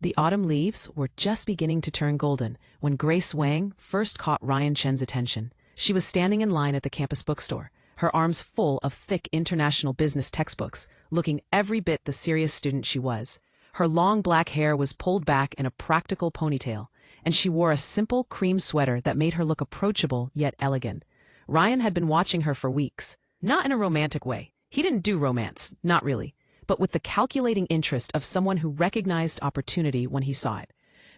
The autumn leaves were just beginning to turn golden when Grace Wang first caught Ryan Chen's attention. She was standing in line at the campus bookstore, her arms full of thick international business textbooks, looking every bit the serious student she was. Her long black hair was pulled back in a practical ponytail, and she wore a simple cream sweater that made her look approachable yet elegant. Ryan had been watching her for weeks, not in a romantic way. He didn't do romance, not really, but with the calculating interest of someone who recognized opportunity when he saw it.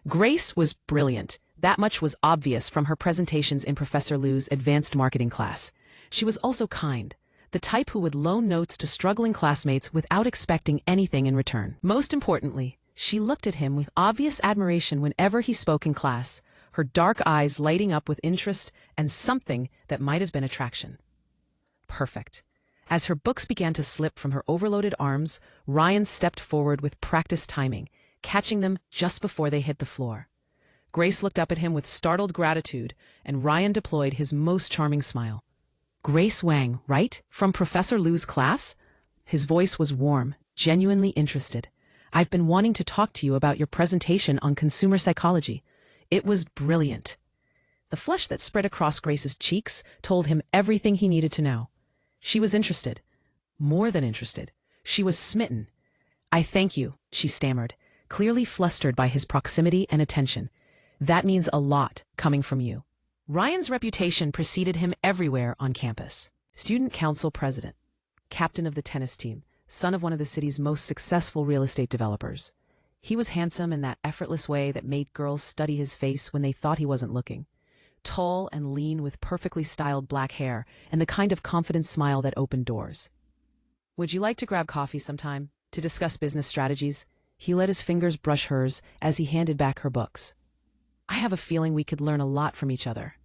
Grace was brilliant. That much was obvious from her presentations in Professor Liu's advanced marketing class. She was also kind, the type who would loan notes to struggling classmates without expecting anything in return. Most importantly, she looked at him with obvious admiration whenever he spoke in class, her dark eyes lighting up with interest and something that might have been attraction. Perfect. As her books began to slip from her overloaded arms, Ryan stepped forward with practiced timing, catching them just before they hit the floor. Grace looked up at him with startled gratitude, and Ryan deployed his most charming smile. "Grace Wang, right? From Professor Liu's class?" His voice was warm, genuinely interested. "I've been wanting to talk to you about your presentation on consumer psychology. It was brilliant." The flush that spread across Grace's cheeks told him everything he needed to know. She was interested. More than interested. She was smitten. "I thank you," she stammered, clearly flustered by his proximity and attention. "That means a lot coming from you." Ryan's reputation preceded him everywhere on campus. Student council president, captain of the tennis team, son of one of the city's most successful real estate developers. He was handsome in that effortless way that made girls study his face when they thought he wasn't looking. Tall and lean with perfectly styled black hair and the kind of confident smile that opened doors. "Would you like to grab coffee sometime to discuss business strategies?" He let his fingers brush hers as he handed back her books. "I have a feeling we could learn a lot from each other."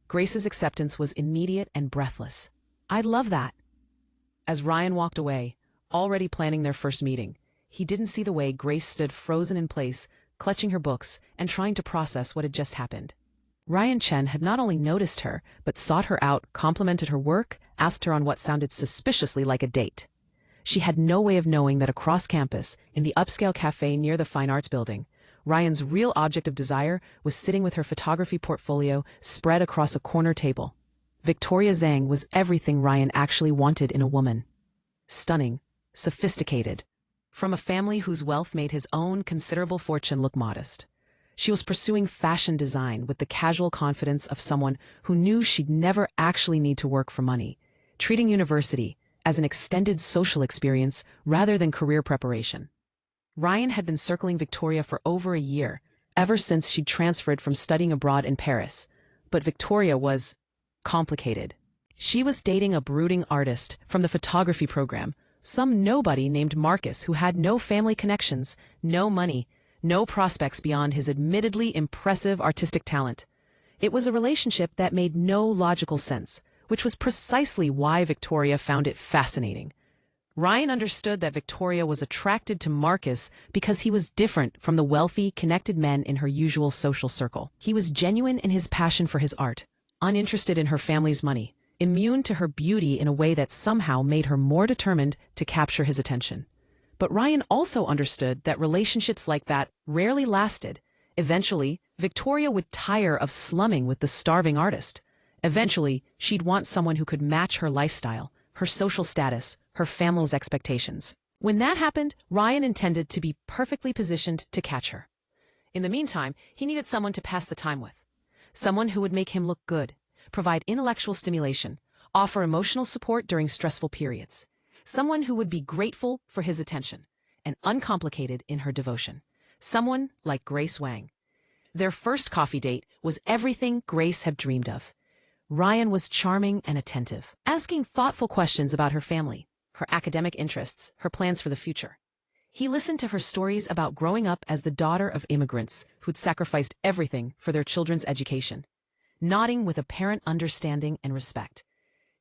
Grace's acceptance was immediate and breathless. "I'd love that." As Ryan walked away, already planning their first meeting, he didn't see the way Grace stood frozen in place, clutching her books and trying to process what had just happened. Ryan Chen had not only noticed her, but sought her out, complimented her work, asked her on what sounded suspiciously like a date. She had no way of knowing that across campus, in the upscale cafe near the Fine Arts Building, Ryan's real object of desire was sitting with her photography portfolio spread across a corner table. Victoria Zhang was everything Ryan actually wanted in a woman. Stunning, sophisticated, from a family whose wealth made his own considerable fortune look modest. She was pursuing fashion design with the casual confidence of someone who knew she'd never actually need to work for money, treating university as an extended social experience rather than career preparation. Ryan had been circling Victoria for over a year, ever since she'd transferred from studying abroad in Paris. But Victoria was complicated. She was dating a brooding artist from the photography program, some nobody named Marcus who had no family connections, no money, no prospects beyond his admittedly impressive artistic talent. It was a relationship that made no logical sense, which was precisely why Victoria found it fascinating. Ryan understood that Victoria was attracted to Marcus because he was different from the wealthy, connected men in her usual social circle. He was genuine in his passion for his art, uninterested in her family's money, immune to her beauty in a way that somehow made her more determined to capture his attention. But Ryan also understood that relationships like that rarely lasted. Eventually, Victoria would tire of slumming with the starving artist. Eventually, she'd want someone who could match her lifestyle, her social status, her family's expectations. When that happened, Ryan intended to be perfectly positioned to catch her. In the meantime, he needed someone to pass the time with. Someone who would make him look good, provide intellectual stimulation, offer emotional support during stressful periods. Someone who would be grateful for his attention and uncomplicated in her devotion. Someone like Grace Wang. Their first coffee date was everything Grace had dreamed of. Ryan was charming and attentive, asking thoughtful questions about her family, her academic interests, her plans for the future. He listened to her stories about growing up as the daughter of immigrants who'd sacrificed everything for their children's education, nodding with apparent understanding and respect.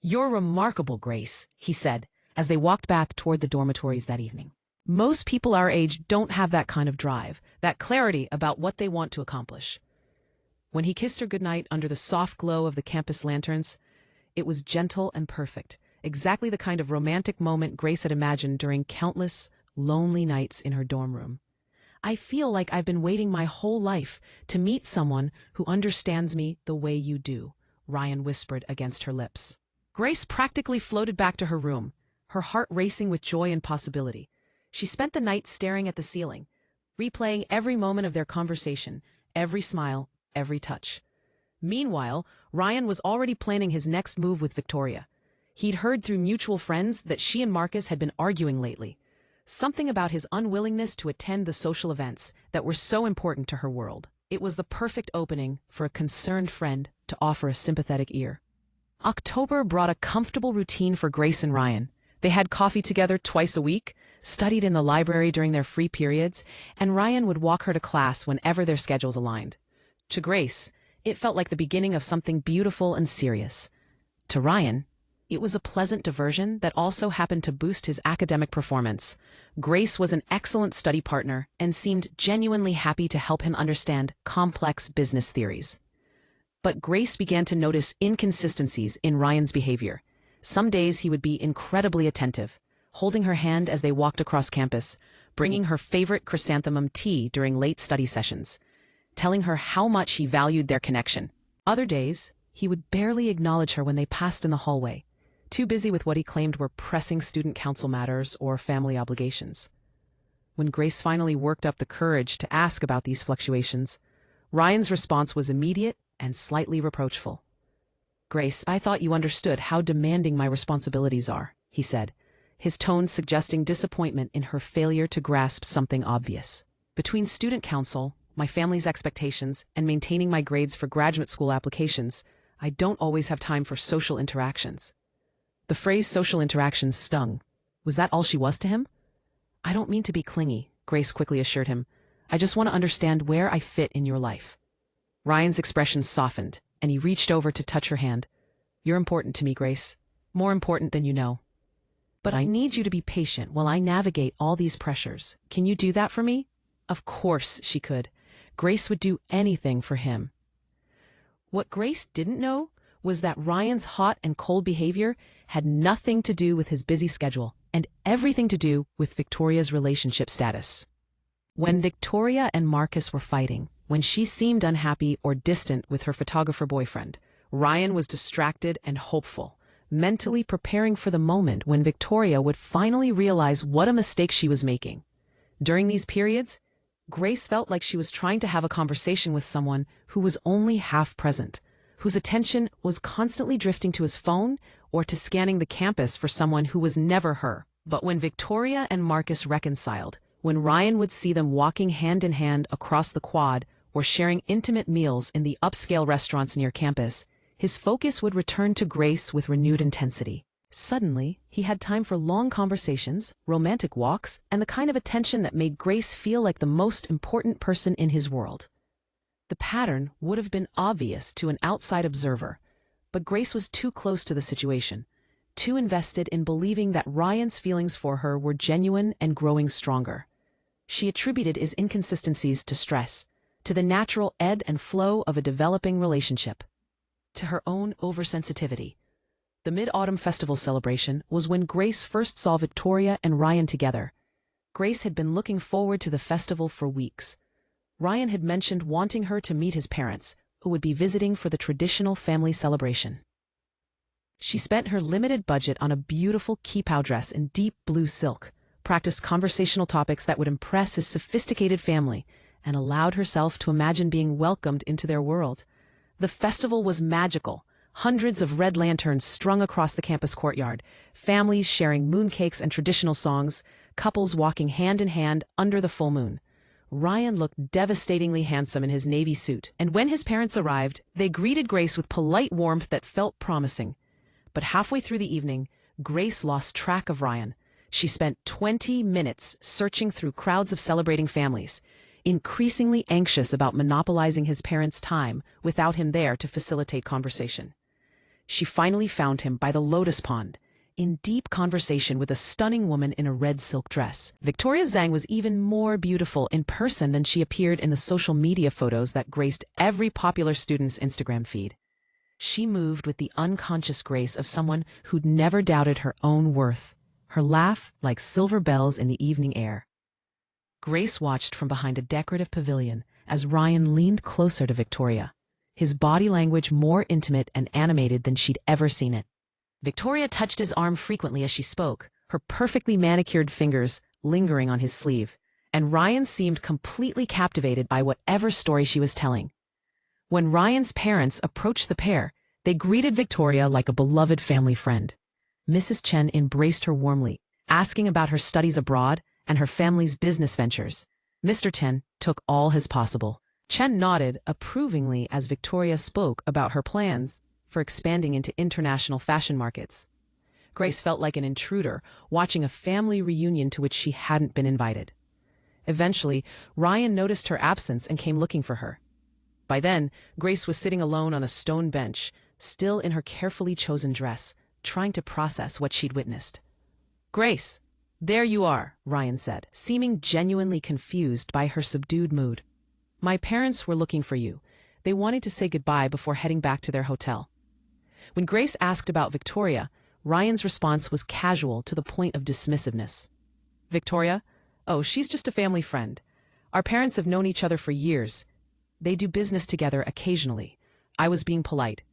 "You're remarkable, Grace," he said, as they walked back toward the dormitories that evening. Most people our age don't have that kind of drive, that clarity about what they want to accomplish. When he kissed her goodnight under the soft glow of the campus lanterns, it was gentle and perfect, exactly the kind of romantic moment Grace had imagined during countless, lonely nights in her dorm room. I feel like I've been waiting my whole life to meet someone who understands me the way you do," Ryan whispered against her lips. Grace practically floated back to her room, her heart racing with joy and possibility. She spent the night staring at the ceiling, replaying every moment of their conversation, every smile, every touch. Meanwhile, Ryan was already planning his next move with Victoria. He'd heard through mutual friends that she and Marcus had been arguing lately. Something about his unwillingness to attend the social events that were so important to her world. It was the perfect opening for a concerned friend to offer a sympathetic ear. October brought a comfortable routine for Grace and Ryan. They had coffee together twice a week, studied in the library during their free periods, and Ryan would walk her to class whenever their schedules aligned. To Grace, it felt like the beginning of something beautiful and serious. To Ryan, it was a pleasant diversion that also happened to boost his academic performance. Grace was an excellent study partner and seemed genuinely happy to help him understand complex business theories. But Grace began to notice inconsistencies in Ryan's behavior. Some days he would be incredibly attentive, holding her hand as they walked across campus, bringing her favorite chrysanthemum tea during late study sessions, telling her how much he valued their connection. Other days, he would barely acknowledge her when they passed in the hallway, too busy with what he claimed were pressing student council matters or family obligations. When Grace finally worked up the courage to ask about these fluctuations, Ryan's response was immediate and slightly reproachful. "Grace, I thought you understood how demanding my responsibilities are," he said, his tone suggesting disappointment in her failure to grasp something obvious. "Between student council, my family's expectations, and maintaining my grades for graduate school applications, I don't always have time for social interactions." The phrase social interactions stung. Was that all she was to him? "I don't mean to be clingy," Grace quickly assured him. "I just want to understand where I fit in your life." Ryan's expression softened, and he reached over to touch her hand. "You're important to me, Grace. More important than you know. But I need you to be patient while I navigate all these pressures. Can you do that for me?" Of course she could. Grace would do anything for him. What Grace didn't know was that Ryan's hot and cold behavior had nothing to do with his busy schedule and everything to do with Victoria's relationship status. When Victoria and Marcus were fighting, when she seemed unhappy or distant with her photographer boyfriend, Ryan was distracted and hopeful, mentally preparing for the moment when Victoria would finally realize what a mistake she was making. During these periods, Grace felt like she was trying to have a conversation with someone who was only half present, whose attention was constantly drifting to his phone or to scanning the campus for someone who was never her. But when Victoria and Marcus reconciled, when Ryan would see them walking hand in hand across the quad or sharing intimate meals in the upscale restaurants near campus, his focus would return to Grace with renewed intensity. Suddenly, he had time for long conversations, romantic walks, and the kind of attention that made Grace feel like the most important person in his world. The pattern would have been obvious to an outside observer, but Grace was too close to the situation, too invested in believing that Ryan's feelings for her were genuine and growing stronger. She attributed his inconsistencies to stress, to the natural ebb and flow of a developing relationship, to her own oversensitivity. The Mid-Autumn Festival celebration was when Grace first saw Victoria and Ryan together. Grace had been looking forward to the festival for weeks. Ryan had mentioned wanting her to meet his parents, who would be visiting for the traditional family celebration. She spent her limited budget on a beautiful kipao dress in deep blue silk, practiced conversational topics that would impress his sophisticated family, and allowed herself to imagine being welcomed into their world. The festival was magical. Hundreds of red lanterns strung across the campus courtyard, families sharing mooncakes and traditional songs, couples walking hand in hand under the full moon. Ryan looked devastatingly handsome in his navy suit, and when his parents arrived, they greeted Grace with polite warmth that felt promising. But halfway through the evening, Grace lost track of Ryan. She spent 20 minutes searching through crowds of celebrating families, increasingly anxious about monopolizing his parents' time without him there to facilitate conversation. She finally found him by the lotus pond, in deep conversation with a stunning woman in a red silk dress. Victoria Zhang was even more beautiful in person than she appeared in the social media photos that graced every popular student's Instagram feed. She moved with the unconscious grace of someone who'd never doubted her own worth, her laugh like silver bells in the evening air. Grace watched from behind a decorative pavilion as Ryan leaned closer to Victoria, his body language more intimate and animated than she'd ever seen it. Victoria touched his arm frequently as she spoke, her perfectly manicured fingers lingering on his sleeve, and Ryan seemed completely captivated by whatever story she was telling. When Ryan's parents approached the pair, they greeted Victoria like a beloved family friend. Mrs. Chen embraced her warmly, asking about her studies abroad and her family's business ventures. Mr. Chen took all as possible. Chen nodded approvingly as Victoria spoke about her plans for expanding into international fashion markets. Grace felt like an intruder watching a family reunion to which she hadn't been invited. Eventually, Ryan noticed her absence and came looking for her. By then, Grace was sitting alone on a stone bench, still in her carefully chosen dress, trying to process what she'd witnessed. "Grace, there you are," Ryan said, seeming genuinely confused by her subdued mood. "My parents were looking for you. They wanted to say goodbye before heading back to their hotel." When Grace asked about Victoria, Ryan's response was casual to the point of dismissiveness. "Victoria? Oh, she's just a family friend. Our parents have known each other for years. They do business together occasionally." I was being polite.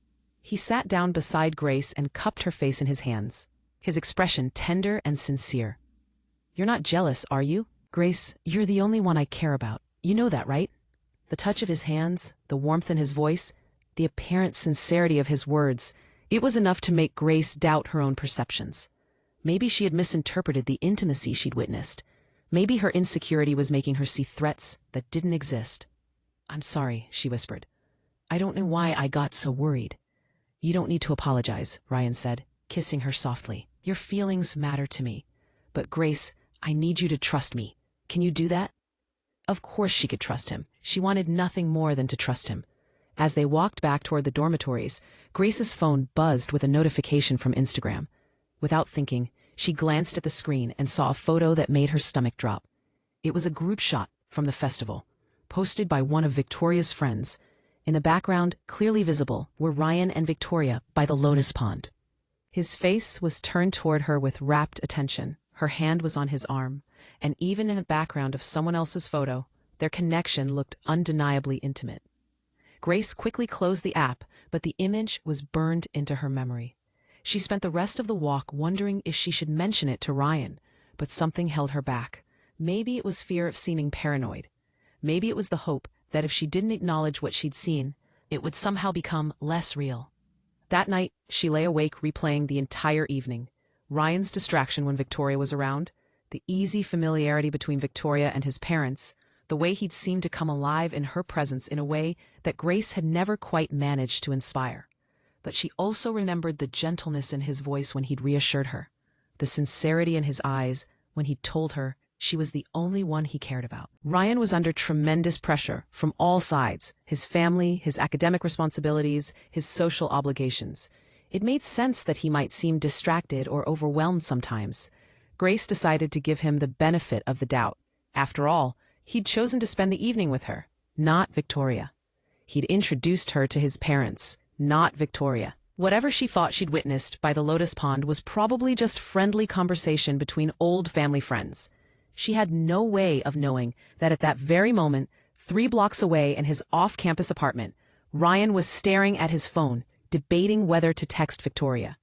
He sat down beside Grace and cupped her face in his hands, his expression tender and sincere. "You're not jealous, are you? Grace, you're the only one I care about. You know that, right?" The touch of his hands, the warmth in his voice, the apparent sincerity of his words, it was enough to make Grace doubt her own perceptions. Maybe she had misinterpreted the intimacy she'd witnessed. Maybe her insecurity was making her see threats that didn't exist. "I'm sorry," she whispered. "I don't know why I got so worried." "You don't need to apologize," Ryan said, kissing her softly. "Your feelings matter to me. But Grace, I need you to trust me. Can you do that?" Of course she could trust him. She wanted nothing more than to trust him. As they walked back toward the dormitories, Grace's phone buzzed with a notification from Instagram. Without thinking, she glanced at the screen and saw a photo that made her stomach drop. It was a group shot from the festival, posted by one of Victoria's friends. In the background, clearly visible, were Ryan and Victoria by the lotus pond. His face was turned toward her with rapt attention. Her hand was on his arm, and even in the background of someone else's photo, their connection looked undeniably intimate. Grace quickly closed the app, but the image was burned into her memory. She spent the rest of the walk wondering if she should mention it to Ryan, but something held her back. Maybe it was fear of seeming paranoid. Maybe it was the hope that if she didn't acknowledge what she'd seen, it would somehow become less real. That night, she lay awake replaying the entire evening. Ryan's distraction when Victoria was around, the easy familiarity between Victoria and his parents, the way he'd seemed to come alive in her presence in a way that Grace had never quite managed to inspire. But she also remembered the gentleness in his voice when he'd reassured her, the sincerity in his eyes when he'd told her she was the only one he cared about. Ryan was under tremendous pressure from all sides: his family, his academic responsibilities, his social obligations. It made sense that he might seem distracted or overwhelmed sometimes. Grace decided to give him the benefit of the doubt. After all, he'd chosen to spend the evening with her, not Victoria. He'd introduced her to his parents, not Victoria. Whatever she thought she'd witnessed by the lotus pond was probably just friendly conversation between old family friends. She had no way of knowing that at that very moment, 3 blocks away in his off-campus apartment, Ryan was staring at his phone, debating whether to text Victoria.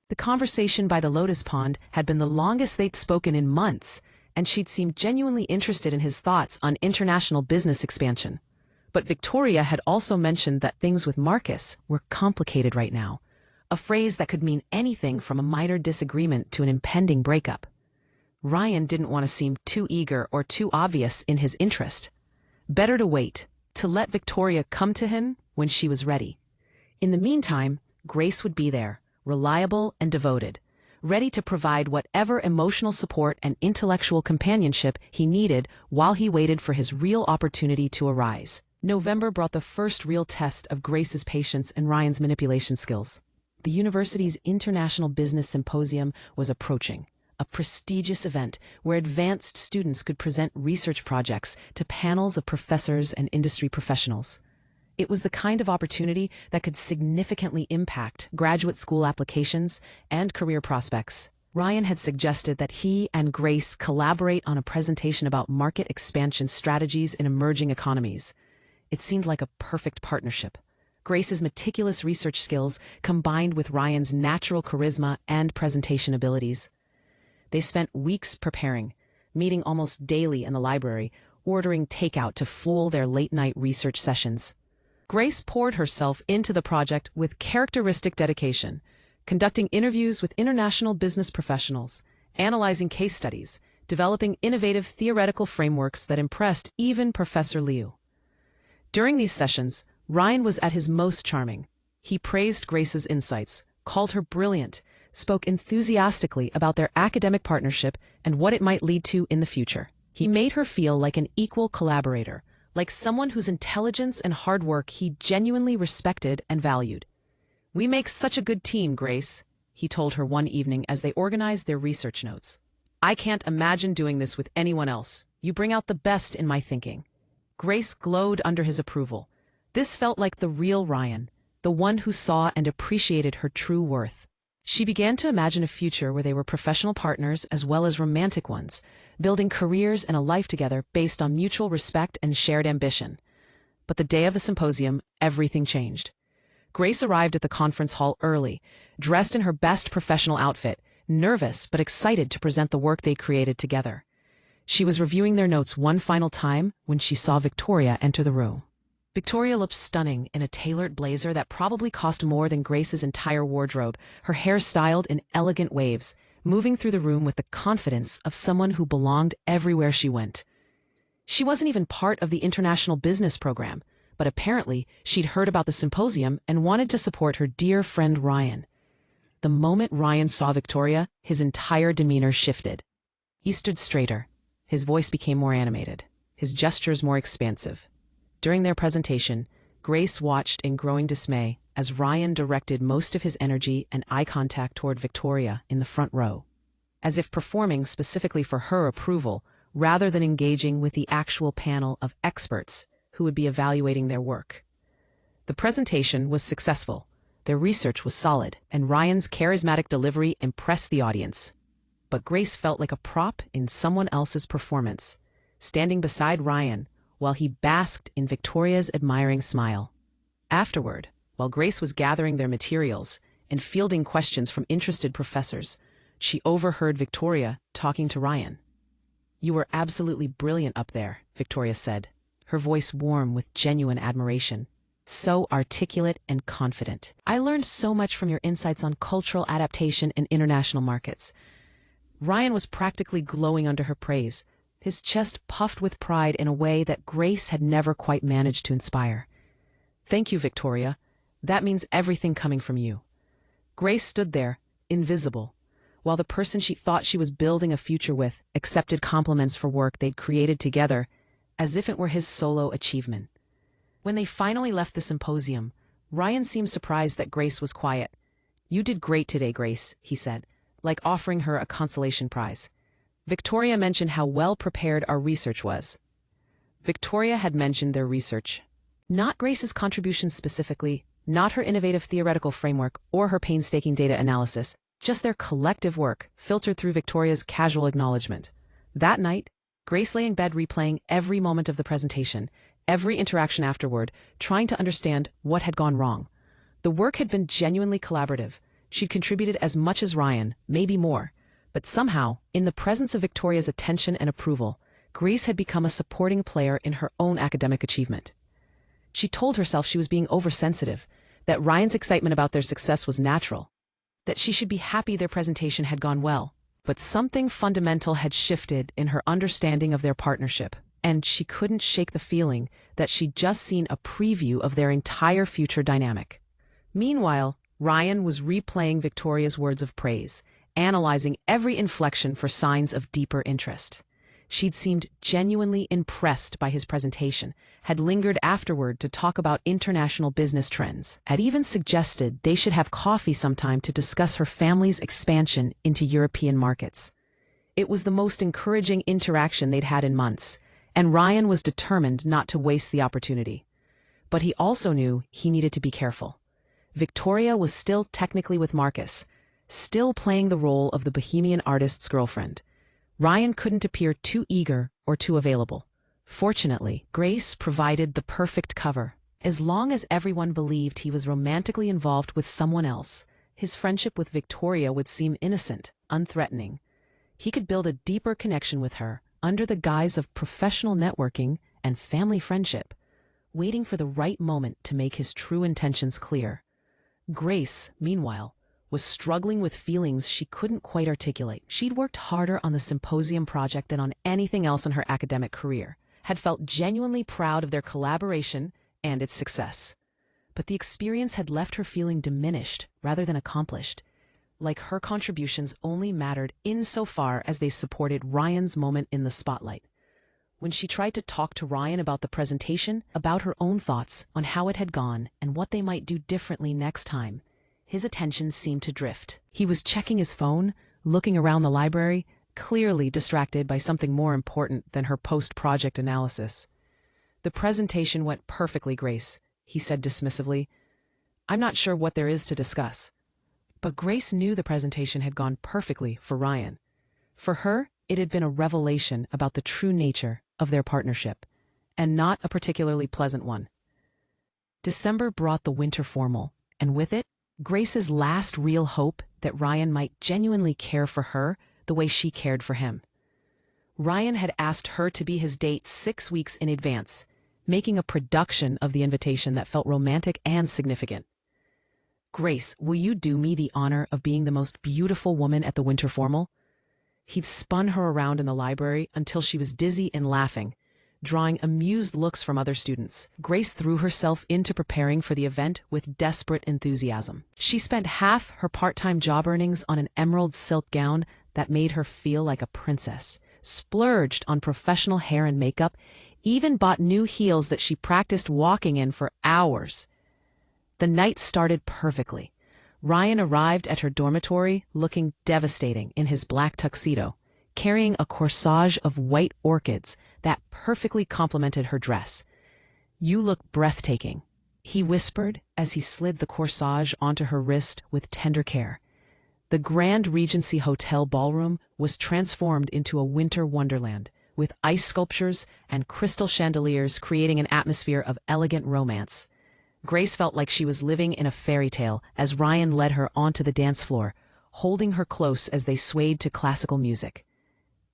The conversation by the lotus pond had been the longest they'd spoken in months, and she'd seemed genuinely interested in his thoughts on international business expansion. But Victoria had also mentioned that things with Marcus were complicated right now, a phrase that could mean anything from a minor disagreement to an impending breakup. Ryan didn't want to seem too eager or too obvious in his interest. Better to wait, to let Victoria come to him when she was ready. In the meantime, Grace would be there, reliable and devoted, ready to provide whatever emotional support and intellectual companionship he needed while he waited for his real opportunity to arise. November brought the first real test of Grace's patience and Ryan's manipulation skills. The university's International Business Symposium was approaching, a prestigious event where advanced students could present research projects to panels of professors and industry professionals. It was the kind of opportunity that could significantly impact graduate school applications and career prospects. Ryan had suggested that he and Grace collaborate on a presentation about market expansion strategies in emerging economies. It seemed like a perfect partnership. Grace's meticulous research skills combined with Ryan's natural charisma and presentation abilities. They spent weeks preparing, meeting almost daily in the library, ordering takeout to fuel their late-night research sessions. Grace poured herself into the project with characteristic dedication, conducting interviews with international business professionals, analyzing case studies, developing innovative theoretical frameworks that impressed even Professor Liu. During these sessions, Ryan was at his most charming. He praised Grace's insights, called her brilliant, spoke enthusiastically about their academic partnership and what it might lead to in the future. He made her feel like an equal collaborator, like someone whose intelligence and hard work he genuinely respected and valued. "We make such a good team, Grace," he told her one evening as they organized their research notes. "I can't imagine doing this with anyone else. You bring out the best in my thinking." Grace glowed under his approval. This felt like the real Ryan, the one who saw and appreciated her true worth. She began to imagine a future where they were professional partners as well as romantic ones, building careers and a life together based on mutual respect and shared ambition. But the day of the symposium, everything changed. Grace arrived at the conference hall early, dressed in her best professional outfit, nervous but excited to present the work they created together. She was reviewing their notes one final time when she saw Victoria enter the room. Victoria looked stunning in a tailored blazer that probably cost more than Grace's entire wardrobe, her hair styled in elegant waves, moving through the room with the confidence of someone who belonged everywhere she went. She wasn't even part of the international business program, but apparently she'd heard about the symposium and wanted to support her dear friend Ryan. The moment Ryan saw Victoria, his entire demeanor shifted. He stood straighter. His voice became more animated, his gestures more expansive. During their presentation, Grace watched in growing dismay as Ryan directed most of his energy and eye contact toward Victoria in the front row, as if performing specifically for her approval rather than engaging with the actual panel of experts who would be evaluating their work. The presentation was successful, their research was solid, and Ryan's charismatic delivery impressed the audience. But Grace felt like a prop in someone else's performance, standing beside Ryan while he basked in Victoria's admiring smile. Afterward, while Grace was gathering their materials and fielding questions from interested professors, she overheard Victoria talking to Ryan. "You were absolutely brilliant up there," Victoria said, her voice warm with genuine admiration. "So articulate and confident. I learned so much from your insights on cultural adaptation in international markets." Ryan was practically glowing under her praise, his chest puffed with pride in a way that Grace had never quite managed to inspire. "Thank you, Victoria. That means everything coming from you." Grace stood there, invisible, while the person she thought she was building a future with accepted compliments for work they'd created together, as if it were his solo achievement. When they finally left the symposium, Ryan seemed surprised that Grace was quiet. "You did great today, Grace," he said, like offering her a consolation prize. "Victoria mentioned how well prepared our research was." Victoria had mentioned their research. Not Grace's contributions specifically, not her innovative theoretical framework or her painstaking data analysis, just their collective work filtered through Victoria's casual acknowledgement. That night, Grace lay in bed replaying every moment of the presentation, every interaction afterward, trying to understand what had gone wrong. The work had been genuinely collaborative. She'd contributed as much as Ryan, maybe more. But somehow, in the presence of Victoria's attention and approval, Grace had become a supporting player in her own academic achievement. She told herself she was being oversensitive, that Ryan's excitement about their success was natural, that she should be happy their presentation had gone well. But something fundamental had shifted in her understanding of their partnership, and she couldn't shake the feeling that she'd just seen a preview of their entire future dynamic. Meanwhile, Ryan was replaying Victoria's words of praise, analyzing every inflection for signs of deeper interest. She'd seemed genuinely impressed by his presentation, had lingered afterward to talk about international business trends, had even suggested they should have coffee sometime to discuss her family's expansion into European markets. It was the most encouraging interaction they'd had in months, and Ryan was determined not to waste the opportunity. But he also knew he needed to be careful. Victoria was still technically with Marcus. still playing the role of the bohemian artist's girlfriend. Ryan couldn't appear too eager or too available. Fortunately, Grace provided the perfect cover. As long as everyone believed he was romantically involved with someone else, his friendship with Victoria would seem innocent, unthreatening. He could build a deeper connection with her under the guise of professional networking and family friendship, waiting for the right moment to make his true intentions clear. Grace, meanwhile, was struggling with feelings she couldn't quite articulate. She'd worked harder on the symposium project than on anything else in her academic career, had felt genuinely proud of their collaboration and its success. But the experience had left her feeling diminished rather than accomplished, like her contributions only mattered insofar as they supported Ryan's moment in the spotlight. When she tried to talk to Ryan about the presentation, about her own thoughts on how it had gone and what they might do differently next time, his attention seemed to drift. He was checking his phone, looking around the library, clearly distracted by something more important than her post-project analysis. "The presentation went perfectly, Grace," he said dismissively. "I'm not sure what there is to discuss." But Grace knew the presentation had gone perfectly for Ryan. For her, it had been a revelation about the true nature of their partnership, and not a particularly pleasant one. December brought the winter formal, and with it, Grace's last real hope that Ryan might genuinely care for her the way she cared for him. Ryan had asked her to be his date 6 weeks in advance, making a production of the invitation that felt romantic and significant. "Grace, will you do me the honor of being the most beautiful woman at the winter formal?" He'd spun her around in the library until she was dizzy and laughing, drawing amused looks from other students. Grace threw herself into preparing for the event with desperate enthusiasm. She spent half her part-time job earnings on an emerald silk gown that made her feel like a princess, splurged on professional hair and makeup, even bought new heels that she practiced walking in for hours. The night started perfectly. Ryan arrived at her dormitory looking devastating in his black tuxedo, carrying a corsage of white orchids that perfectly complemented her dress. "You look breathtaking," he whispered as he slid the corsage onto her wrist with tender care. The Grand Regency Hotel ballroom was transformed into a winter wonderland, with ice sculptures and crystal chandeliers creating an atmosphere of elegant romance. Grace felt like she was living in a fairy tale as Ryan led her onto the dance floor, holding her close as they swayed to classical music.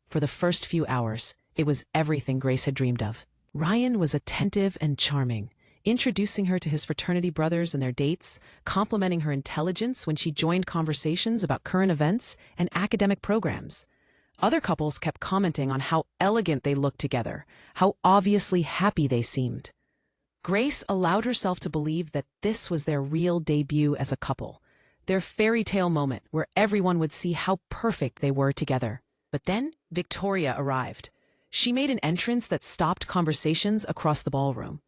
For the first few hours, it was everything Grace had dreamed of. Ryan was attentive and charming, introducing her to his fraternity brothers and their dates, complimenting her intelligence when she joined conversations about current events and academic programs. Other couples kept commenting on how elegant they looked together, how obviously happy they seemed. Grace allowed herself to believe that this was their real debut as a couple, their fairy tale moment where everyone would see how perfect they were together. But then Victoria arrived. She made an entrance that stopped conversations across the ballroom.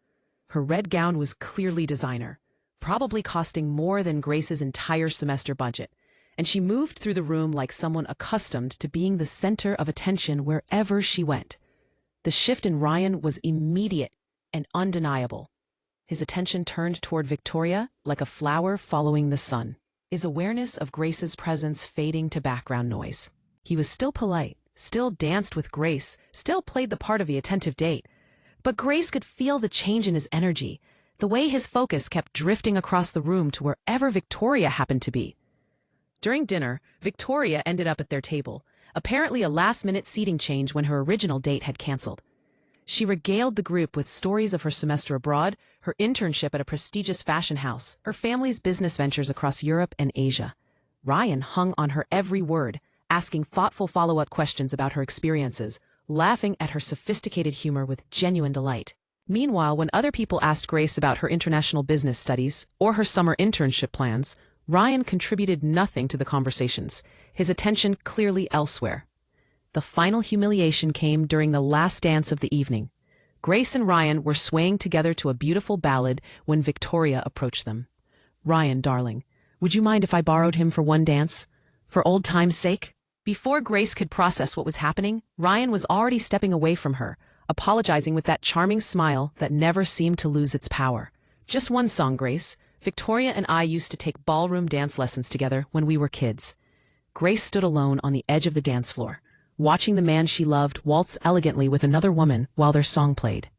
Her red gown was clearly designer, probably costing more than Grace's entire semester budget, and she moved through the room like someone accustomed to being the center of attention wherever she went. The shift in Ryan was immediate and undeniable. His attention turned toward Victoria like a flower following the sun, his awareness of Grace's presence fading to background noise. He was still polite, still danced with Grace, still played the part of the attentive date. But Grace could feel the change in his energy, the way his focus kept drifting across the room to wherever Victoria happened to be. During dinner, Victoria ended up at their table, apparently a last-minute seating change when her original date had canceled. She regaled the group with stories of her semester abroad, her internship at a prestigious fashion house, her family's business ventures across Europe and Asia. Ryan hung on her every word, asking thoughtful follow-up questions about her experiences, laughing at her sophisticated humor with genuine delight. Meanwhile, when other people asked Grace about her international business studies or her summer internship plans, Ryan contributed nothing to the conversations, his attention clearly elsewhere. The final humiliation came during the last dance of the evening. Grace and Ryan were swaying together to a beautiful ballad when Victoria approached them. "Ryan, darling, would you mind if I borrowed him for one dance? For old time's sake?" Before Grace could process what was happening, Ryan was already stepping away from her, apologizing with that charming smile that never seemed to lose its power. "Just one song, Grace. Victoria and I used to take ballroom dance lessons together when we were kids. Grace stood alone on the edge of the dance floor, watching the man she loved waltz elegantly with another woman while their song played.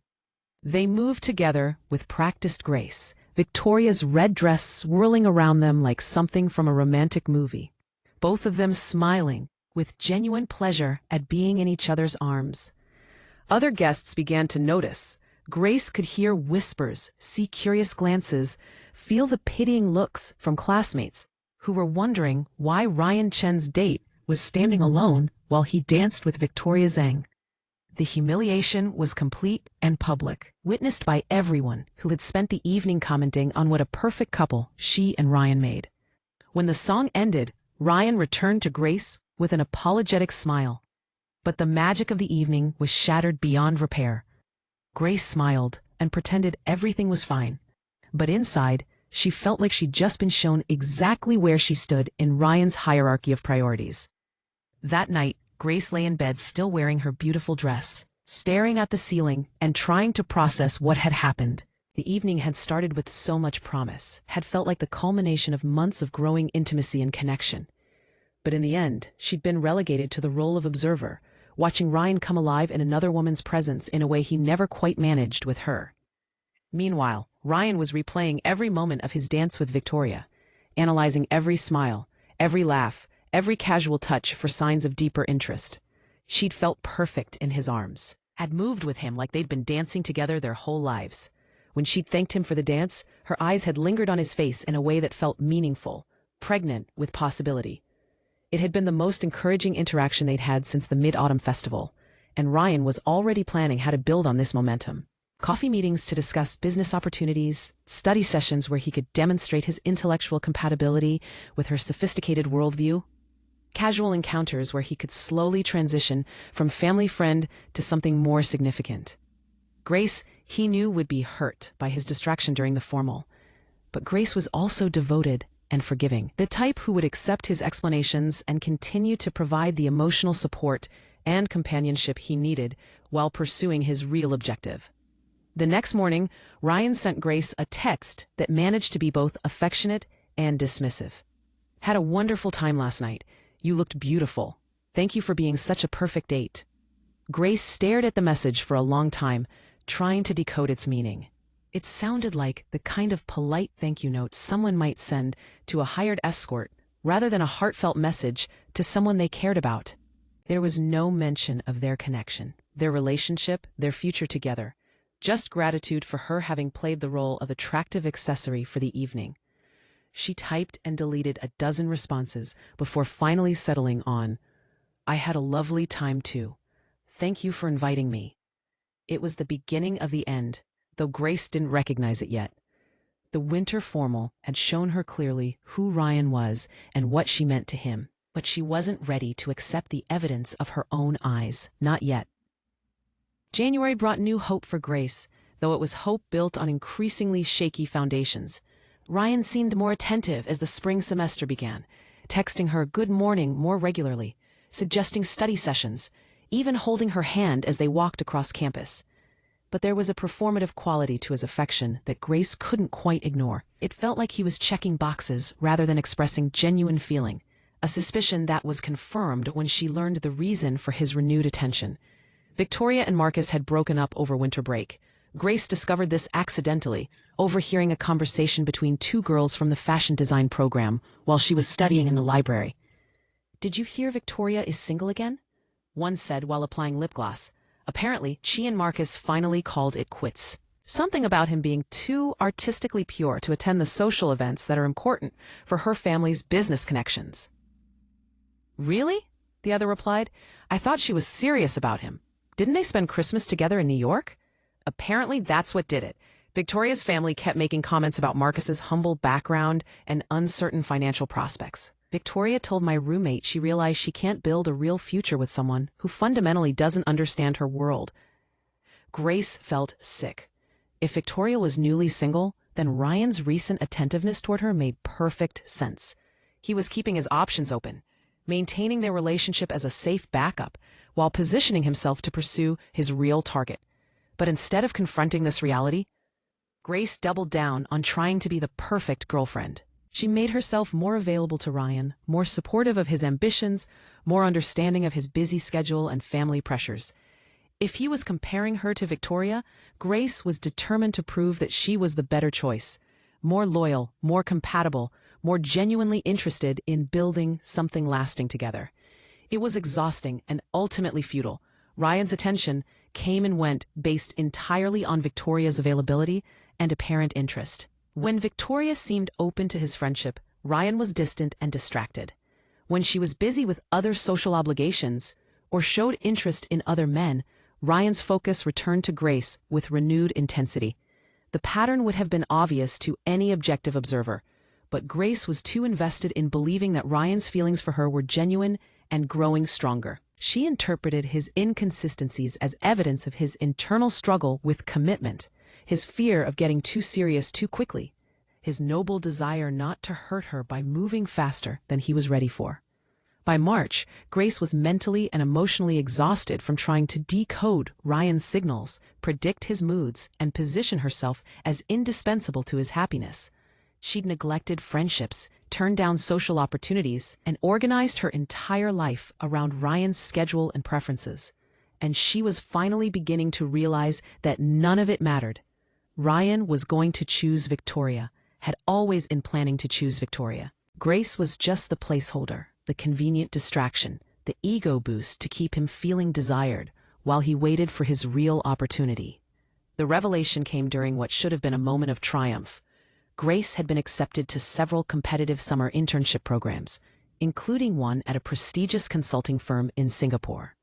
They moved together with practiced grace, Victoria's red dress swirling around them like something from a romantic movie. Both of them smiling, with genuine pleasure at being in each other's arms. Other guests began to notice. Grace could hear whispers, see curious glances, feel the pitying looks from classmates who were wondering why Ryan Chen's date was standing alone while he danced with Victoria Zhang. The humiliation was complete and public, witnessed by everyone who had spent the evening commenting on what a perfect couple she and Ryan made. When the song ended, Ryan returned to Grace with an apologetic smile. But the magic of the evening was shattered beyond repair. Grace smiled and pretended everything was fine. But inside, she felt like she'd just been shown exactly where she stood in Ryan's hierarchy of priorities. That night, Grace lay in bed still wearing her beautiful dress, staring at the ceiling and trying to process what had happened. The evening had started with so much promise, had felt like the culmination of months of growing intimacy and connection. But in the end, she'd been relegated to the role of observer, watching Ryan come alive in another woman's presence in a way he never quite managed with her. Meanwhile, Ryan was replaying every moment of his dance with Victoria, analyzing every smile, every laugh, every casual touch for signs of deeper interest. She'd felt perfect in his arms, had moved with him like they'd been dancing together their whole lives. When she'd thanked him for the dance, her eyes had lingered on his face in a way that felt meaningful, pregnant with possibility. It had been the most encouraging interaction they'd had since the Mid-Autumn Festival, and Ryan was already planning how to build on this momentum. Coffee meetings to discuss business opportunities, study sessions where he could demonstrate his intellectual compatibility with her sophisticated worldview, casual encounters where he could slowly transition from family friend to something more significant. Grace, he knew, would be hurt by his distraction during the formal, but Grace was also devoted and forgiving, the type who would accept his explanations and continue to provide the emotional support and companionship he needed while pursuing his real objective. The next morning, Ryan sent Grace a text that managed to be both affectionate and dismissive. "Had a wonderful time last night. You looked beautiful. Thank you for being such a perfect date." Grace stared at the message for a long time, trying to decode its meaning. It sounded like the kind of polite thank you note someone might send to a hired escort, rather than a heartfelt message to someone they cared about. There was no mention of their connection, their relationship, their future together, just gratitude for her having played the role of attractive accessory for the evening. She typed and deleted a dozen responses before finally settling on, "I had a lovely time too. Thank you for inviting me." It was the beginning of the end, though Grace didn't recognize it yet. The winter formal had shown her clearly who Ryan was and what she meant to him, but she wasn't ready to accept the evidence of her own eyes, not yet. January brought new hope for Grace, though it was hope built on increasingly shaky foundations. Ryan seemed more attentive as the spring semester began, texting her good morning more regularly, suggesting study sessions, even holding her hand as they walked across campus. But there was a performative quality to his affection that Grace couldn't quite ignore. It felt like he was checking boxes rather than expressing genuine feeling, a suspicion that was confirmed when she learned the reason for his renewed attention. Victoria and Marcus had broken up over winter break. Grace discovered this accidentally, overhearing a conversation between two girls from the fashion design program while she was studying in the library. "Did you hear Victoria is single again?" one said while applying lip gloss. Apparently, she and Marcus finally called it quits. Something about him being too artistically pure to attend the social events that are important for her family's business connections. "Really?" the other replied. "I thought she was serious about him. Didn't they spend Christmas together in New York?" Apparently, that's what did it. Victoria's family kept making comments about Marcus's humble background and uncertain financial prospects. "Victoria told my roommate she realized she can't build a real future with someone who fundamentally doesn't understand her world." Grace felt sick. If Victoria was newly single, then Ryan's recent attentiveness toward her made perfect sense. He was keeping his options open, maintaining their relationship as a safe backup, while positioning himself to pursue his real target. But instead of confronting this reality, Grace doubled down on trying to be the perfect girlfriend. She made herself more available to Ryan, more supportive of his ambitions, more understanding of his busy schedule and family pressures. If he was comparing her to Victoria, Grace was determined to prove that she was the better choice, more loyal, more compatible, more genuinely interested in building something lasting together. It was exhausting and ultimately futile. Ryan's attention came and went based entirely on Victoria's availability and apparent interest. When Victoria seemed open to his friendship, Ryan was distant and distracted. When she was busy with other social obligations or showed interest in other men, Ryan's focus returned to Grace with renewed intensity. The pattern would have been obvious to any objective observer, but Grace was too invested in believing that Ryan's feelings for her were genuine and growing stronger. She interpreted his inconsistencies as evidence of his internal struggle with commitment, his fear of getting too serious too quickly, his noble desire not to hurt her by moving faster than he was ready for. By March, Grace was mentally and emotionally exhausted from trying to decode Ryan's signals, predict his moods, and position herself as indispensable to his happiness. She'd neglected friendships, turned down social opportunities, and organized her entire life around Ryan's schedule and preferences. And she was finally beginning to realize that none of it mattered. Ryan was going to choose Victoria, had always been planning to choose Victoria. Grace was just the placeholder, the convenient distraction, the ego boost to keep him feeling desired while he waited for his real opportunity. The revelation came during what should have been a moment of triumph. Grace had been accepted to several competitive summer internship programs, including one at a prestigious consulting firm in Singapore.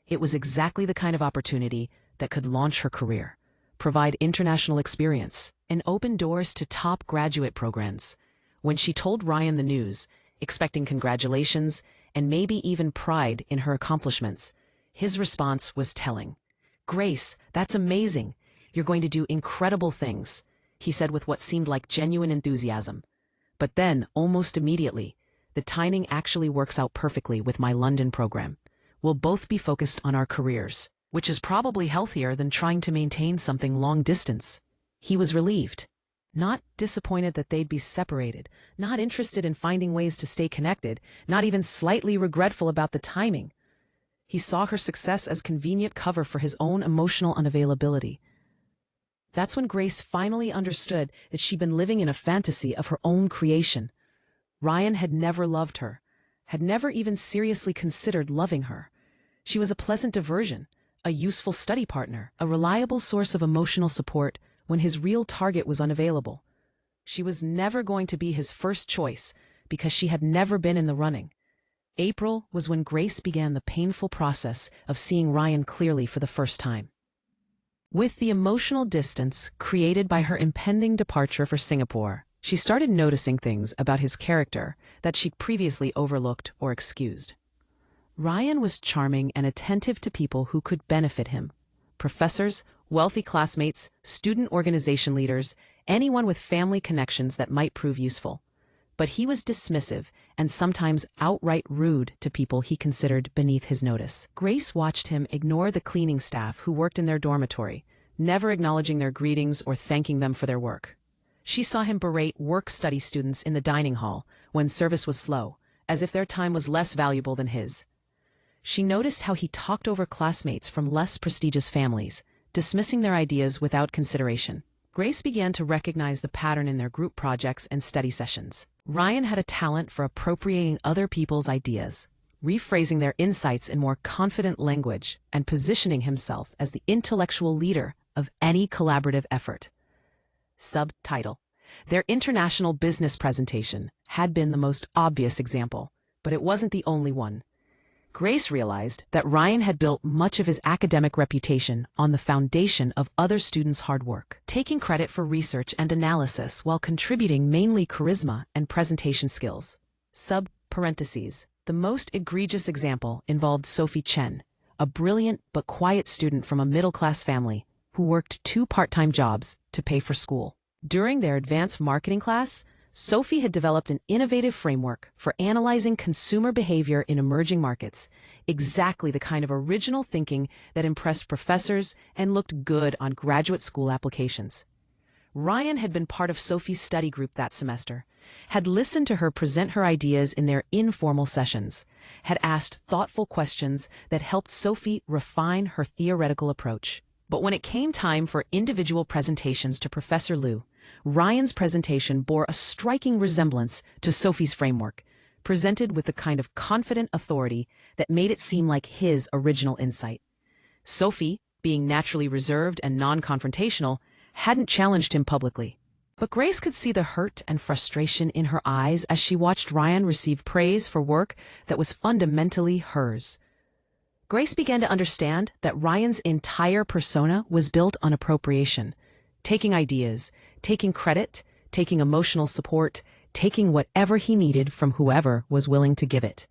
It was exactly the kind of opportunity that could launch her career, provide international experience, and open doors to top graduate programs. When she told Ryan the news, expecting congratulations and maybe even pride in her accomplishments, his response was telling. "Grace, that's amazing. You're going to do incredible things," he said with what seemed like genuine enthusiasm. But then, almost immediately, "The timing actually works out perfectly with my London program. We'll both be focused on our careers, which is probably healthier than trying to maintain something long distance." He was relieved. Not disappointed that they'd be separated, not interested in finding ways to stay connected, not even slightly regretful about the timing. He saw her success as convenient cover for his own emotional unavailability. That's when Grace finally understood that she'd been living in a fantasy of her own creation. Ryan had never loved her, had never even seriously considered loving her. She was a pleasant diversion, a useful study partner, a reliable source of emotional support when his real target was unavailable. She was never going to be his first choice because she had never been in the running. April was when Grace began the painful process of seeing Ryan clearly for the first time. With the emotional distance created by her impending departure for Singapore, she started noticing things about his character that she'd previously overlooked or excused. Ryan was charming and attentive to people who could benefit him. Professors, wealthy classmates, student organization leaders, anyone with family connections that might prove useful. But he was dismissive and sometimes outright rude to people he considered beneath his notice. Grace watched him ignore the cleaning staff who worked in their dormitory, never acknowledging their greetings or thanking them for their work. She saw him berate work-study students in the dining hall when service was slow, as if their time was less valuable than his. She noticed how he talked over classmates from less prestigious families, dismissing their ideas without consideration. Grace began to recognize the pattern in their group projects and study sessions. Ryan had a talent for appropriating other people's ideas, rephrasing their insights in more confident language, and positioning himself as the intellectual leader of any collaborative effort. Subtitle: Their international business presentation had been the most obvious example, but it wasn't the only one. Grace realized that Ryan had built much of his academic reputation on the foundation of other students' hard work, taking credit for research and analysis while contributing mainly charisma and presentation skills. Sub-parentheses. The most egregious example involved Sophie Chen, a brilliant but quiet student from a middle-class family who worked 2 part-time jobs to pay for school. During their advanced marketing class, Sophie had developed an innovative framework for analyzing consumer behavior in emerging markets, exactly the kind of original thinking that impressed professors and looked good on graduate school applications. Ryan had been part of Sophie's study group that semester, had listened to her present her ideas in their informal sessions, had asked thoughtful questions that helped Sophie refine her theoretical approach. But when it came time for individual presentations to Professor Liu, Ryan's presentation bore a striking resemblance to Sophie's framework, presented with the kind of confident authority that made it seem like his original insight. Sophie, being naturally reserved and non-confrontational, hadn't challenged him publicly. But Grace could see the hurt and frustration in her eyes as she watched Ryan receive praise for work that was fundamentally hers. Grace began to understand that Ryan's entire persona was built on appropriation, taking ideas, taking credit, taking emotional support, taking whatever he needed from whoever was willing to give it,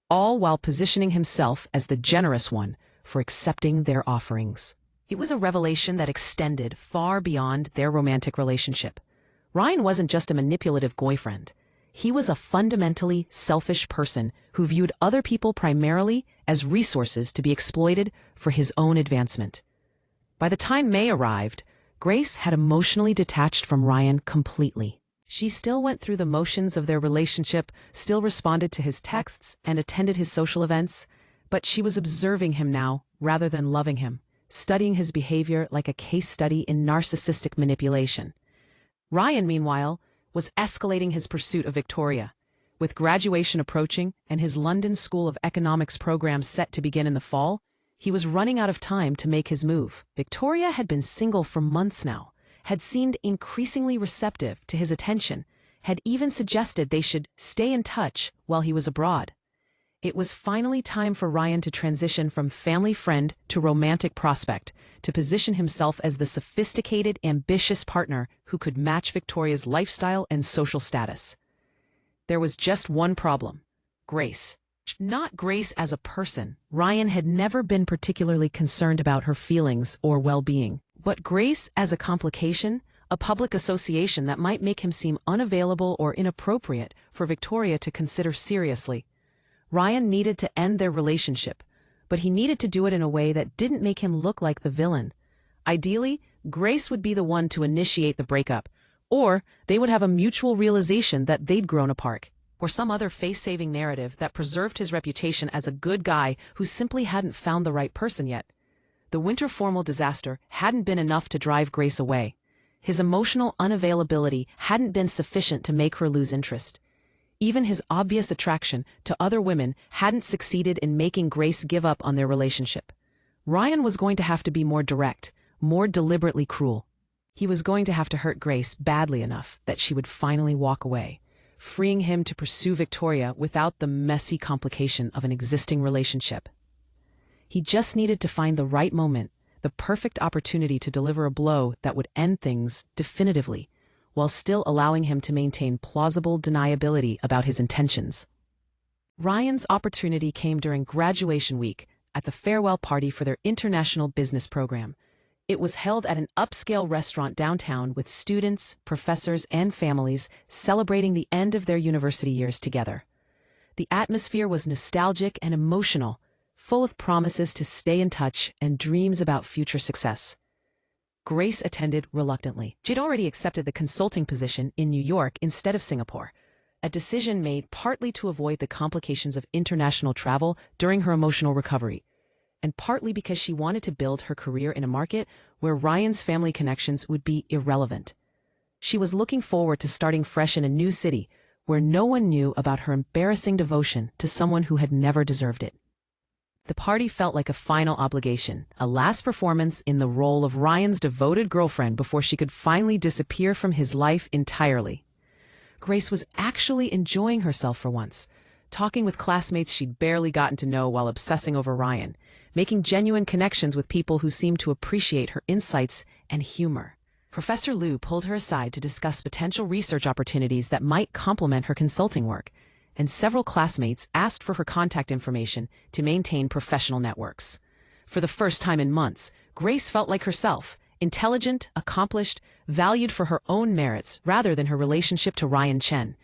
all while positioning himself as the generous one for accepting their offerings. It was a revelation that extended far beyond their romantic relationship. Ryan wasn't just a manipulative boyfriend. He was a fundamentally selfish person who viewed other people primarily as resources to be exploited for his own advancement. By the time May arrived, Grace had emotionally detached from Ryan completely. She still went through the motions of their relationship, still responded to his texts, and attended his social events, but she was observing him now rather than loving him, studying his behavior like a case study in narcissistic manipulation. Ryan, meanwhile, was escalating his pursuit of Victoria. With graduation approaching and his London School of Economics program set to begin in the fall, he was running out of time to make his move. Victoria had been single for months now, had seemed increasingly receptive to his attention, had even suggested they should stay in touch while he was abroad. It was finally time for Ryan to transition from family friend to romantic prospect, to position himself as the sophisticated, ambitious partner who could match Victoria's lifestyle and social status. There was just one problem: Grace. Not Grace as a person. Ryan had never been particularly concerned about her feelings or well-being, but Grace as a complication, a public association that might make him seem unavailable or inappropriate for Victoria to consider seriously. Ryan needed to end their relationship, but he needed to do it in a way that didn't make him look like the villain. Ideally, Grace would be the one to initiate the breakup, or they would have a mutual realization that they'd grown apart, or some other face-saving narrative that preserved his reputation as a good guy who simply hadn't found the right person yet. The winter formal disaster hadn't been enough to drive Grace away. His emotional unavailability hadn't been sufficient to make her lose interest. Even his obvious attraction to other women hadn't succeeded in making Grace give up on their relationship. Ryan was going to have to be more direct, more deliberately cruel. He was going to have to hurt Grace badly enough that she would finally walk away, freeing him to pursue Victoria without the messy complication of an existing relationship. He just needed to find the right moment, the perfect opportunity to deliver a blow that would end things definitively, while still allowing him to maintain plausible deniability about his intentions. Ryan's opportunity came during graduation week at the farewell party for their international business program. It was held at an upscale restaurant downtown with students, professors, and families celebrating the end of their university years together. The atmosphere was nostalgic and emotional, full of promises to stay in touch and dreams about future success. Grace attended reluctantly. She'd already accepted the consulting position in New York instead of Singapore, a decision made partly to avoid the complications of international travel during her emotional recovery, and partly because she wanted to build her career in a market where Ryan's family connections would be irrelevant. She was looking forward to starting fresh in a new city where no one knew about her embarrassing devotion to someone who had never deserved it. The party felt like a final obligation, a last performance in the role of Ryan's devoted girlfriend before she could finally disappear from his life entirely. Grace was actually enjoying herself for once, talking with classmates she'd barely gotten to know while obsessing over Ryan, making genuine connections with people who seemed to appreciate her insights and humor. Professor Liu pulled her aside to discuss potential research opportunities that might complement her consulting work, and several classmates asked for her contact information to maintain professional networks. For the first time in months, Grace felt like herself, intelligent, accomplished, valued for her own merits rather than her relationship to Ryan Chen.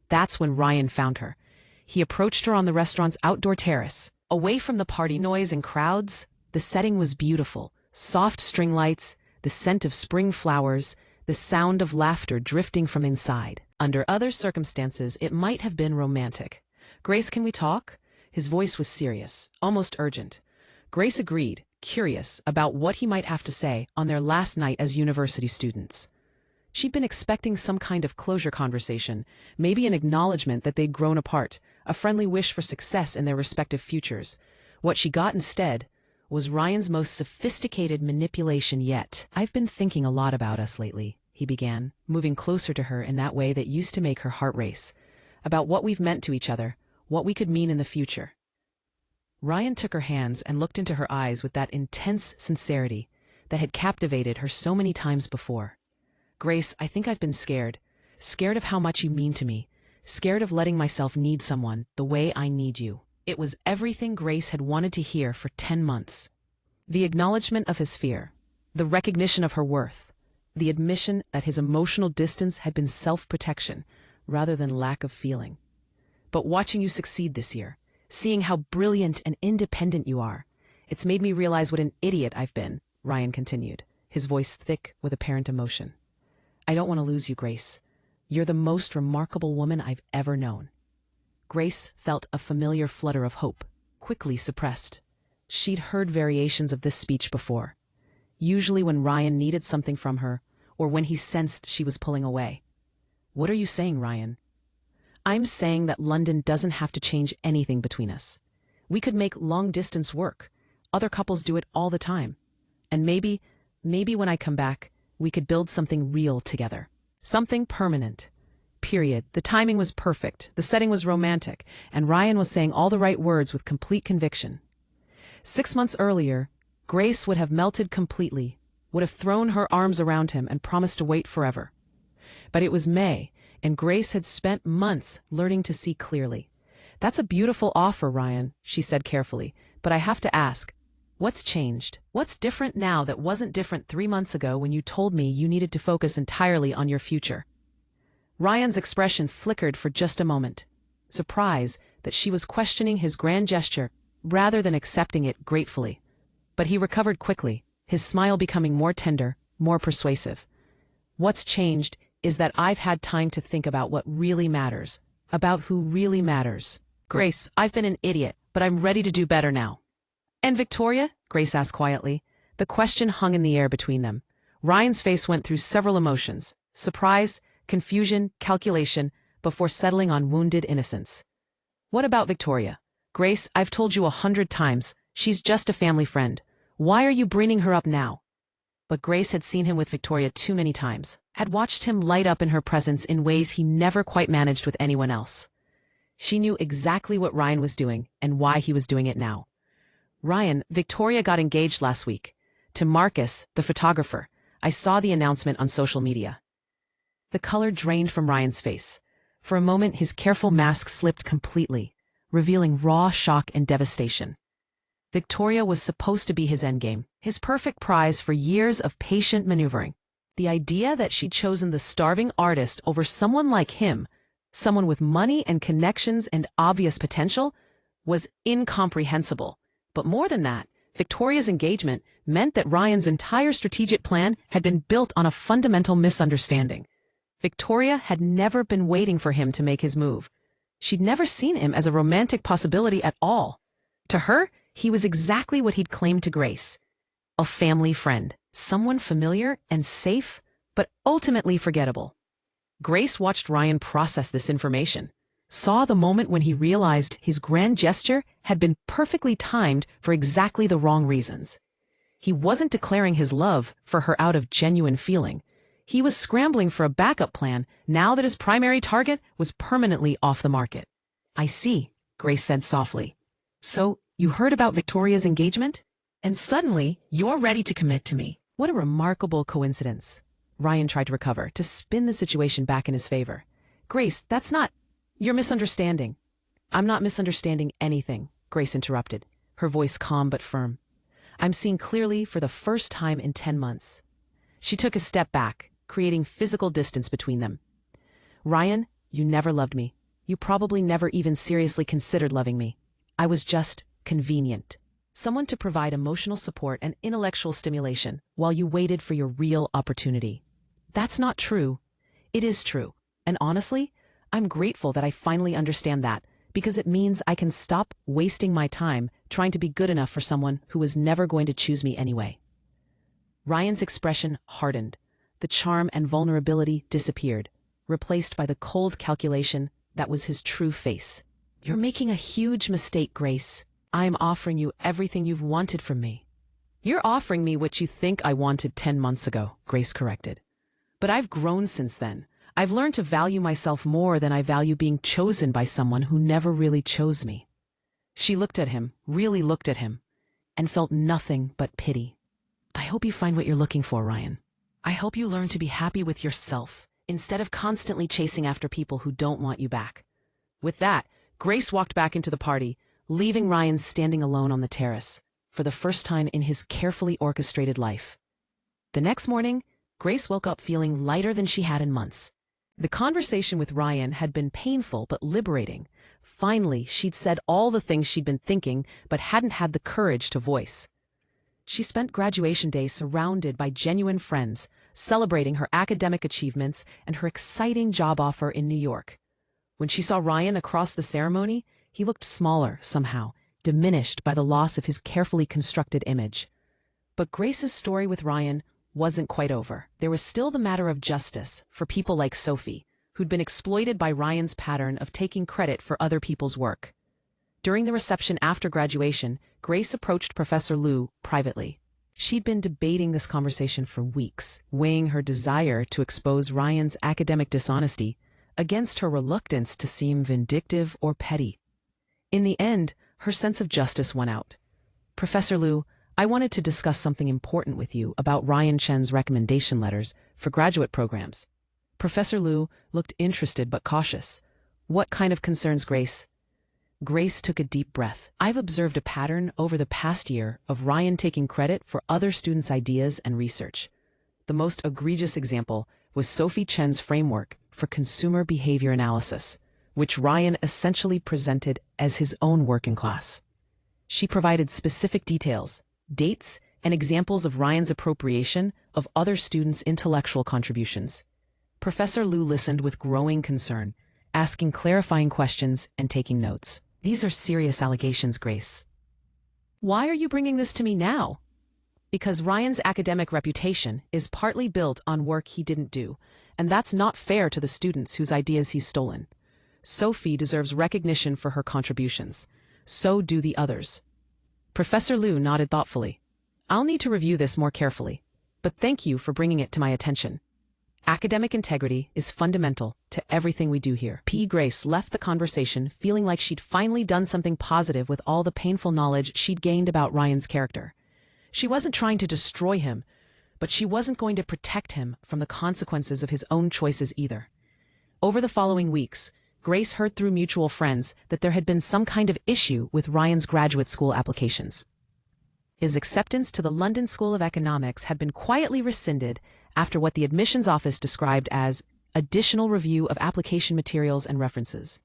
That's when Ryan found her. He approached her on the restaurant's outdoor terrace. Away from the party noise and crowds, the setting was beautiful. Soft string lights, the scent of spring flowers, the sound of laughter drifting from inside. Under other circumstances, it might have been romantic. "Grace, can we talk?" His voice was serious, almost urgent. Grace agreed, curious about what he might have to say on their last night as university students. She'd been expecting some kind of closure conversation, maybe an acknowledgement that they'd grown apart, a friendly wish for success in their respective futures. What she got instead was Ryan's most sophisticated manipulation yet. "I've been thinking a lot about us lately," he began, moving closer to her in that way that used to make her heart race. "About what we've meant to each other, what we could mean in the future." Ryan took her hands and looked into her eyes with that intense sincerity that had captivated her so many times before. "Grace, I think I've been scared. Scared of how much you mean to me. Scared of letting myself need someone the way I need you." It was everything Grace had wanted to hear for 10 months. The acknowledgement of his fear, the recognition of her worth, the admission that his emotional distance had been self-protection rather than lack of feeling. "But watching you succeed this year, seeing how brilliant and independent you are, it's made me realize what an idiot I've been," Ryan continued, his voice thick with apparent emotion. "I don't want to lose you, Grace. You're the most remarkable woman I've ever known." Grace felt a familiar flutter of hope, quickly suppressed. She'd heard variations of this speech before, usually when Ryan needed something from her or when he sensed she was pulling away. "What are you saying, Ryan?" "I'm saying that London doesn't have to change anything between us. We could make long distance work. Other couples do it all the time. And maybe when I come back, we could build something real together. Something permanent. Period." The timing was perfect, the setting was romantic, and Ryan was saying all the right words with complete conviction. 6 months earlier, Grace would have melted completely, would have thrown her arms around him and promised to wait forever. But it was May, and Grace had spent months learning to see clearly. "That's a beautiful offer, Ryan," she said carefully, "but I have to ask, what's changed? What's different now that wasn't different 3 months ago when you told me you needed to focus entirely on your future?" Ryan's expression flickered for just a moment, surprise that she was questioning his grand gesture rather than accepting it gratefully. But he recovered quickly, his smile becoming more tender, more persuasive. "What's changed is that I've had time to think about what really matters, about who really matters. Grace, I've been an idiot, but I'm ready to do better now." "And Victoria?" Grace asked quietly. The question hung in the air between them. Ryan's face went through several emotions: surprise, confusion, calculation, before settling on wounded innocence. "What about Victoria?" "Grace, I've told you 100 times, she's just a family friend. Why are you bringing her up now?" But Grace had seen him with Victoria too many times, had watched him light up in her presence in ways he never quite managed with anyone else. She knew exactly what Ryan was doing and why he was doing it now. "Ryan, Victoria got engaged last week. To Marcus, the photographer. I saw the announcement on social media." The color drained from Ryan's face. For a moment, his careful mask slipped completely, revealing raw shock and devastation. Victoria was supposed to be his endgame, his perfect prize for years of patient maneuvering. The idea that she'd chosen the starving artist over someone like him, someone with money and connections and obvious potential, was incomprehensible. But more than that, Victoria's engagement meant that Ryan's entire strategic plan had been built on a fundamental misunderstanding. Victoria had never been waiting for him to make his move. She'd never seen him as a romantic possibility at all. To her, he was exactly what he'd claimed to Grace: a family friend, someone familiar and safe, but ultimately forgettable. Grace watched Ryan process this information, saw the moment when he realized his grand gesture had been perfectly timed for exactly the wrong reasons. He wasn't declaring his love for her out of genuine feeling. He was scrambling for a backup plan now that his primary target was permanently off the market. "I see," Grace said softly. "So, you heard about Victoria's engagement? And suddenly, you're ready to commit to me." What a remarkable coincidence. Ryan tried to recover, to spin the situation back in his favor. "Grace, that's not... You're misunderstanding." "I'm not misunderstanding anything," Grace interrupted, her voice calm but firm. "I'm seeing clearly for the first time in 10 months. She took a step back, creating physical distance between them. "Ryan, you never loved me. You probably never even seriously considered loving me. I was just convenient. Someone to provide emotional support and intellectual stimulation while you waited for your real opportunity. That's not true. It is true. And honestly, I'm grateful that I finally understand that, because it means I can stop wasting my time trying to be good enough for someone who was never going to choose me anyway. Ryan's expression hardened. The charm and vulnerability disappeared, replaced by the cold calculation that was his true face. You're making a huge mistake, Grace. I'm offering you everything you've wanted from me. You're offering me what you think I wanted 10 months ago, Grace corrected. But I've grown since then. I've learned to value myself more than I value being chosen by someone who never really chose me. She looked at him, really looked at him, and felt nothing but pity. I hope you find what you're looking for, Ryan. I hope you learn to be happy with yourself, instead of constantly chasing after people who don't want you back. With that, Grace walked back into the party, leaving Ryan standing alone on the terrace, for the first time in his carefully orchestrated life. The next morning, Grace woke up feeling lighter than she had in months. The conversation with Ryan had been painful but liberating. Finally, she'd said all the things she'd been thinking but hadn't had the courage to voice. She spent graduation day surrounded by genuine friends, celebrating her academic achievements and her exciting job offer in New York. When she saw Ryan across the ceremony, he looked smaller somehow, diminished by the loss of his carefully constructed image. But Grace's story with Ryan wasn't quite over. There was still the matter of justice for people like Sophie, who'd been exploited by Ryan's pattern of taking credit for other people's work. During the reception after graduation, Grace approached Professor Liu privately. She'd been debating this conversation for weeks, weighing her desire to expose Ryan's academic dishonesty against her reluctance to seem vindictive or petty. In the end, her sense of justice won out. Professor Liu, I wanted to discuss something important with you about Ryan Chen's recommendation letters for graduate programs. Professor Liu looked interested but cautious. What kind of concerns, Grace? Grace took a deep breath. I've observed a pattern over the past year of Ryan taking credit for other students' ideas and research. The most egregious example was Sophie Chen's framework for consumer behavior analysis, which Ryan essentially presented as his own work in class. She provided specific details, dates, and examples of Ryan's appropriation of other students' intellectual contributions. Professor Liu listened with growing concern, asking clarifying questions and taking notes. These are serious allegations, Grace. Why are you bringing this to me now? Because Ryan's academic reputation is partly built on work he didn't do, and that's not fair to the students whose ideas he's stolen. Sophie deserves recognition for her contributions. So do the others. Professor Liu nodded thoughtfully. I'll need to review this more carefully, but thank you for bringing it to my attention. Academic integrity is fundamental to everything we do here. Grace left the conversation feeling like she'd finally done something positive with all the painful knowledge she'd gained about Ryan's character. She wasn't trying to destroy him, but she wasn't going to protect him from the consequences of his own choices either. Over the following weeks, Grace heard through mutual friends that there had been some kind of issue with Ryan's graduate school applications. His acceptance to the London School of Economics had been quietly rescinded after what the admissions office described as additional review of application materials and references.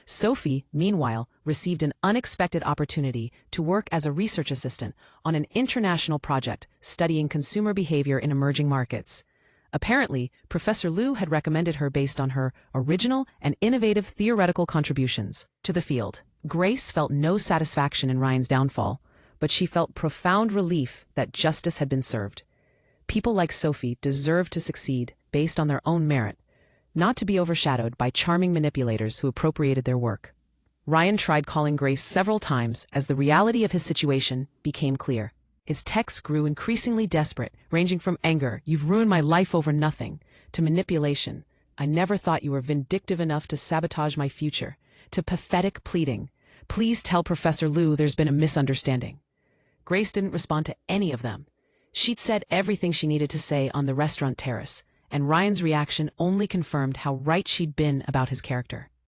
Sophie, meanwhile, received an unexpected opportunity to work as a research assistant on an international project studying consumer behavior in emerging markets. Apparently, Professor Liu had recommended her based on her original and innovative theoretical contributions to the field. Grace felt no satisfaction in Ryan's downfall, but she felt profound relief that justice had been served. People like Sophie deserved to succeed based on their own merit, not to be overshadowed by charming manipulators who appropriated their work. Ryan tried calling Grace several times as the reality of his situation became clear. His texts grew increasingly desperate, ranging from anger, "You've ruined my life over nothing," to manipulation, "I never thought you were vindictive enough to sabotage my future," to pathetic pleading, "Please tell Professor Liu there's been a misunderstanding." Grace didn't respond to any of them. She'd said everything she needed to say on the restaurant terrace, and Ryan's reaction only confirmed how right she'd been about his character.